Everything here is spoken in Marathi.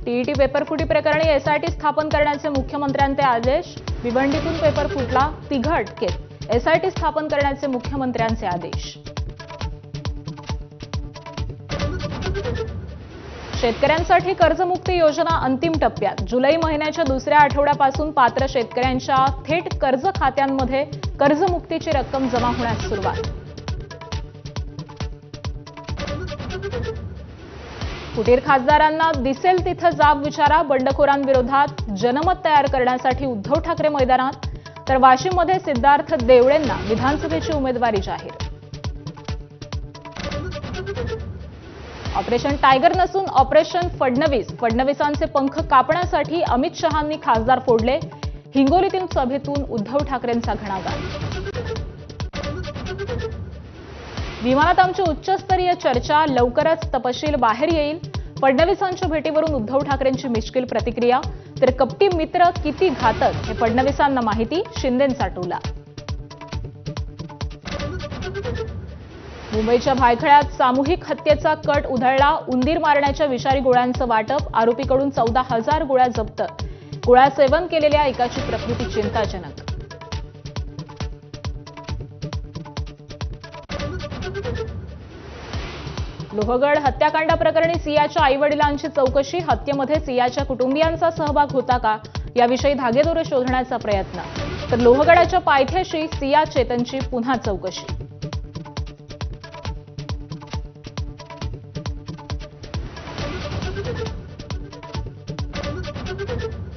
टीईटी पेपरफुटी प्रकरणी एसआयटी स्थापन करण्याचे मुख्यमंत्र्यांचे आदेश। भिवंडीतून पेपर फुटला, तिघा अटकेत। एसआयटी स्थापन करण्याचे मुख्यमंत्र्यांचे आदेश। शेतकऱ्यांसाठी कर्जमुक्ती योजना अंतिम टप्प्यात। जुलै महिन्याच्या दुसऱ्या आठवड्यापासून पात्र शेतकऱ्यांच्या थेट कर्ज खात्यांमध्ये कर्जमुक्तीची रक्कम जमा होण्यास सुरुवात। फुटीर खासदारांना दिसेल तिथं जाब विचारा। बंडखोरांविरोधात जनमत तयार करण्यासाठी उद्धव ठाकरे मैदानात, तर वाशिममध्ये सिद्धार्थ देवळेंना विधानसभेची उमेदवारी जाहीर। ऑपरेशन टायगर नसून ऑपरेशन फडणवीस। फडणवीसांचे पंख कापण्यासाठी अमित शहांनी खासदार फोडले। हिंगोलीतील सभेतून उद्धव ठाकरेंचा घणाघात। विमानात आमची उच्चस्तरीय चर्चा, लवकरच तपशील बाहेर येईल। फडणवीसांच्या भेटीवरून उद्धव ठाकरेंची मिश्किल प्रतिक्रिया, तर कपटी मित्र किती घातक हे फडणवीसांना माहिती, शिंदेंचा टोला। मुंबईच्या भायखळ्यात सामूहिक हत्येचा कट उधळला। उंदीर मारण्याच्या विषारी गोळ्यांचं वाटप, आरोपीकडून 14,000 गोळ्या जप्त। गोळ्या सेवन केलेल्या एकाची प्रकृती चिंताजनक। लोहगड हत्याकांड प्रकरणी सियाच्या आईवडिलांची चौकशी। हत्येमध्ये सियाच्या कुटुंबियांचा सहभाग होता का, याविषयी धागेदोरे शोधण्याचा प्रयत्न। तर लोहगडाच्या पायथ्याशी सिया चेतनची पुन्हा चौकशी।